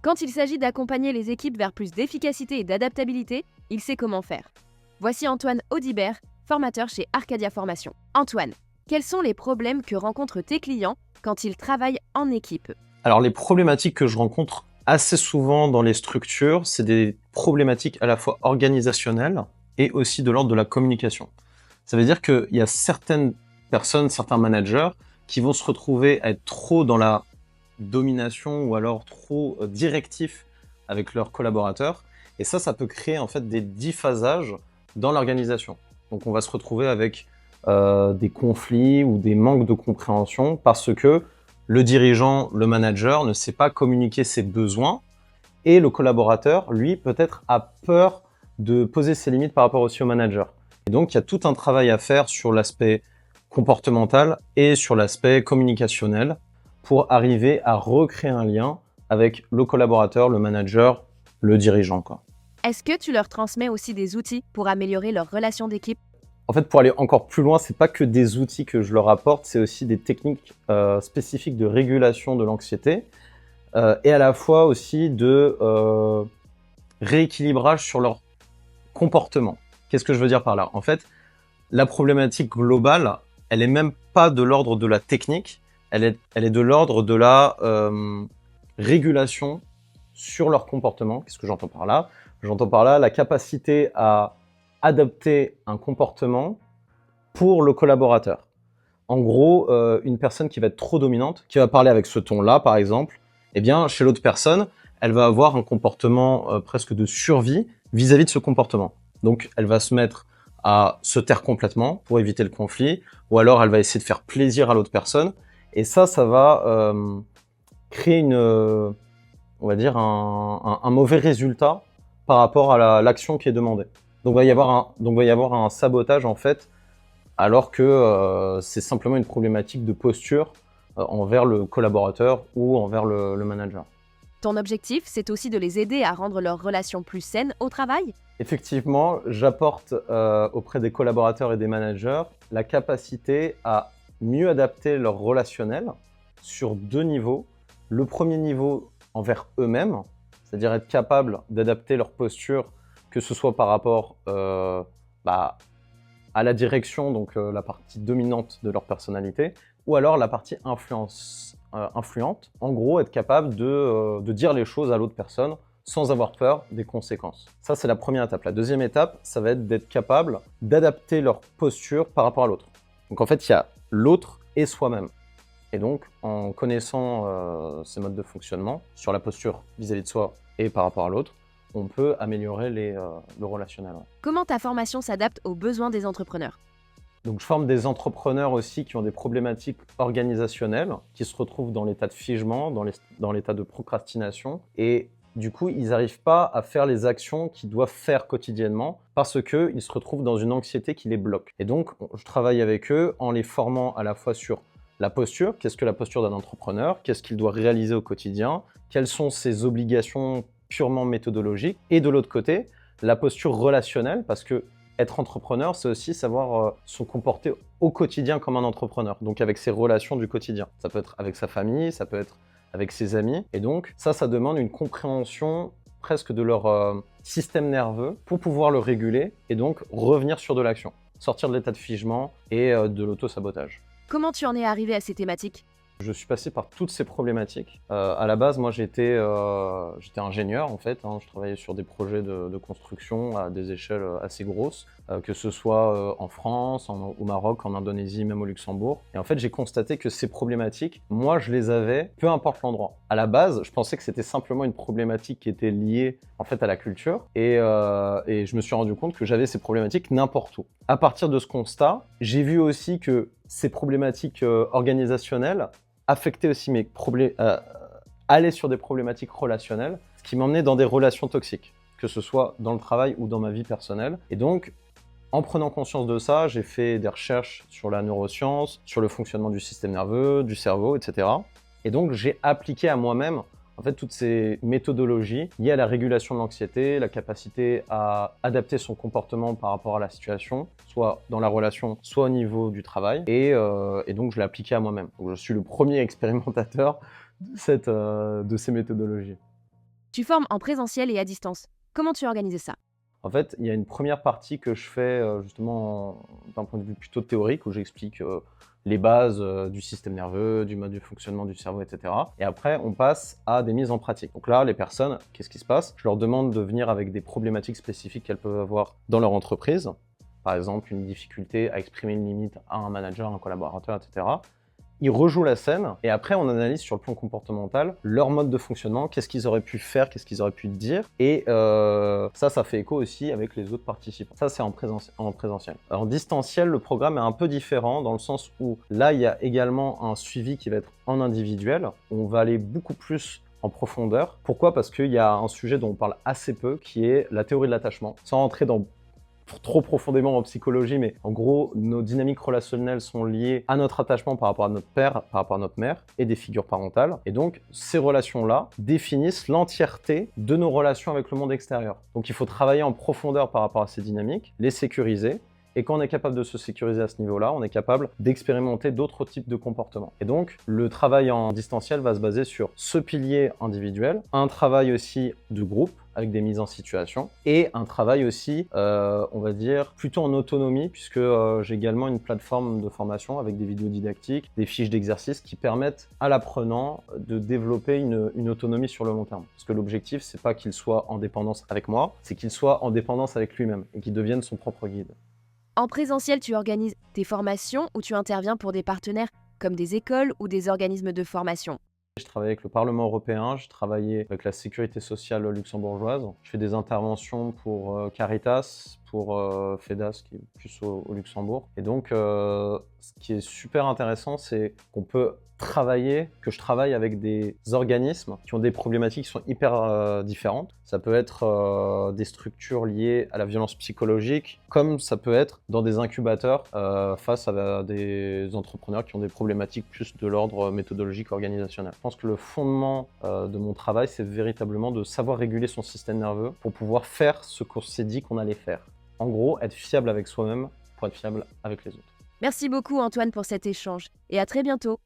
Quand il s'agit d'accompagner les équipes vers plus d'efficacité et d'adaptabilité, il sait comment faire. Voici Antoine Audibert, formateur chez Arcadia Formation. Antoine, quels sont les problèmes que rencontrent tes clients quand ils travaillent en équipe? Alors les problématiques que je rencontre assez souvent dans les structures, c'est des problématiques à la fois organisationnelles et aussi de l'ordre de la communication. Ça veut dire qu'il y a certaines personnes, certains managers qui vont se retrouver à être trop dans la domination ou alors trop directifs avec leurs collaborateurs. Et ça peut créer en fait des déphasages dans l'organisation. Donc on va se retrouver avec des conflits ou des manques de compréhension parce que le dirigeant, le manager ne sait pas communiquer ses besoins et le collaborateur, lui, peut-être a peur de poser ses limites par rapport aussi au manager. Et donc, il y a tout un travail à faire sur l'aspect comportemental et sur l'aspect communicationnel pour arriver à recréer un lien avec le collaborateur, le manager, le dirigeant, quoi. Est-ce que tu leur transmets aussi des outils pour améliorer leur relation d'équipe? En fait, pour aller encore plus loin, c'est pas que des outils que je leur apporte, c'est aussi des techniques spécifiques de régulation de l'anxiété et à la fois aussi de rééquilibrage sur leur comportement. Qu'est-ce que je veux dire par là? En fait, la problématique globale, elle est même pas de l'ordre de la technique, elle est de l'ordre de la régulation sur leur comportement. Qu'est-ce que j'entends par là? J'entends par là la capacité à adapter un comportement pour le collaborateur. En gros, une personne qui va être trop dominante, qui va parler avec ce ton-là, par exemple, eh bien, chez l'autre personne, elle va avoir un comportement presque de survie vis-à-vis de ce comportement. Donc, elle va se mettre à se taire complètement pour éviter le conflit, ou alors elle va essayer de faire plaisir à l'autre personne. Et ça va créer on va dire un mauvais résultat par rapport à l'action qui est demandée. Donc, va y avoir un sabotage en fait, alors que c'est simplement une problématique de posture envers le collaborateur ou envers le manager. Ton objectif, c'est aussi de les aider à rendre leurs relations plus saines au travail? Effectivement, j'apporte auprès des collaborateurs et des managers la capacité à mieux adapter leur relationnel sur deux niveaux. Le premier niveau envers eux-mêmes, c'est-à-dire être capable d'adapter leur posture, que ce soit par rapport à la direction, donc la partie dominante de leur personnalité, ou alors la partie influente. En gros, être capable de dire les choses à l'autre personne sans avoir peur des conséquences. Ça, c'est la première étape. La deuxième étape, ça va être d'être capable d'adapter leur posture par rapport à l'autre. Donc en fait, il y a l'autre et soi-même. Et donc, en connaissant ces modes de fonctionnement sur la posture vis-à-vis de soi et par rapport à l'autre, on peut améliorer le relationnel. Ouais. Comment ta formation s'adapte aux besoins des entrepreneurs? Donc, je forme des entrepreneurs aussi qui ont des problématiques organisationnelles, qui se retrouvent dans l'état de figement, dans l'état de procrastination. Et du coup, ils n'arrivent pas à faire les actions qu'ils doivent faire quotidiennement parce qu'ils se retrouvent dans une anxiété qui les bloque. Et donc, je travaille avec eux en les formant à la fois sur la posture, qu'est-ce que la posture d'un entrepreneur, qu'est-ce qu'il doit réaliser au quotidien, quelles sont ses obligations purement méthodologiques, et de l'autre côté, la posture relationnelle, parce que être entrepreneur, c'est aussi savoir se comporter au quotidien comme un entrepreneur, donc avec ses relations du quotidien. Ça peut être avec sa famille, ça peut être avec ses amis, et donc ça demande une compréhension presque de leur système nerveux pour pouvoir le réguler et donc revenir sur de l'action, sortir de l'état de figement et de l'auto-sabotage. Comment tu en es arrivé à ces thématiques? Je suis passé par toutes ces problématiques. À la base, moi, j'étais ingénieur, en fait. Je travaillais sur des projets de construction à des échelles assez grosses, que ce soit en France, au Maroc, en Indonésie, même au Luxembourg. Et en fait, j'ai constaté que ces problématiques, moi, je les avais, peu importe l'endroit. À la base, je pensais que c'était simplement une problématique qui était liée, en fait, à la culture. Et je me suis rendu compte que j'avais ces problématiques n'importe où. À partir de ce constat, j'ai vu aussi que ces problématiques organisationnelles affecter aussi aller sur des problématiques relationnelles, ce qui m'emmenait dans des relations toxiques, que ce soit dans le travail ou dans ma vie personnelle. Et donc, en prenant conscience de ça, j'ai fait des recherches sur la neuroscience, sur le fonctionnement du système nerveux, du cerveau, etc. Et donc, j'ai appliqué à moi-même en fait, toutes ces méthodologies liées à la régulation de l'anxiété, la capacité à adapter son comportement par rapport à la situation, soit dans la relation, soit au niveau du travail. Et donc, je l'ai appliqué à moi-même. Donc, je suis le premier expérimentateur de ces méthodologies. Tu formes en présentiel et à distance. Comment tu as organisé ça? En fait, il y a une première partie que je fais justement d'un point de vue plutôt théorique où j'explique les bases du système nerveux, du mode de fonctionnement du cerveau, etc. Et après, on passe à des mises en pratique. Donc là, les personnes, qu'est-ce qui se passe? Je leur demande de venir avec des problématiques spécifiques qu'elles peuvent avoir dans leur entreprise. Par exemple, une difficulté à exprimer une limite à un manager, un collaborateur, etc. Ils rejouent la scène et après on analyse sur le plan comportemental leur mode de fonctionnement, qu'est-ce qu'ils auraient pu faire, qu'est-ce qu'ils auraient pu dire et ça fait écho aussi avec les autres participants. Ça c'est en présentiel. En distanciel, le programme est un peu différent dans le sens où là il y a également un suivi qui va être en individuel. On va aller beaucoup plus en profondeur. Pourquoi? Parce qu'il y a un sujet dont on parle assez peu qui est la théorie de l'attachement. Sans rentrer dans trop profondément en psychologie, mais en gros, nos dynamiques relationnelles sont liées à notre attachement par rapport à notre père, par rapport à notre mère et des figures parentales. Et donc, ces relations-là définissent l'entièreté de nos relations avec le monde extérieur. Donc, il faut travailler en profondeur par rapport à ces dynamiques, les sécuriser. Et quand on est capable de se sécuriser à ce niveau-là, on est capable d'expérimenter d'autres types de comportements. Et donc, le travail en distanciel va se baser sur ce pilier individuel, un travail aussi de groupe, avec des mises en situation, et un travail aussi, on va dire, plutôt en autonomie, puisque j'ai également une plateforme de formation avec des vidéos didactiques, des fiches d'exercices qui permettent à l'apprenant de développer une autonomie sur le long terme. Parce que l'objectif, c'est pas qu'il soit en dépendance avec moi, c'est qu'il soit en dépendance avec lui-même, et qu'il devienne son propre guide. En présentiel, tu organises tes formations ou tu interviens pour des partenaires comme des écoles ou des organismes de formation. Je travaille avec le Parlement européen, je travaillais avec la sécurité sociale luxembourgeoise. Je fais des interventions pour Caritas, pour FEDAS, qui est plus au Luxembourg. Et donc, ce qui est super intéressant, c'est qu'on peut que je travaille avec des organismes qui ont des problématiques qui sont hyper différentes. Ça peut être des structures liées à la violence psychologique, comme ça peut être dans des incubateurs face à des entrepreneurs qui ont des problématiques plus de l'ordre méthodologique organisationnel. Je pense que le fondement de mon travail, c'est véritablement de savoir réguler son système nerveux pour pouvoir faire ce qu'on s'est dit qu'on allait faire. En gros, être fiable avec soi-même pour être fiable avec les autres. Merci beaucoup Antoine pour cet échange et à très bientôt.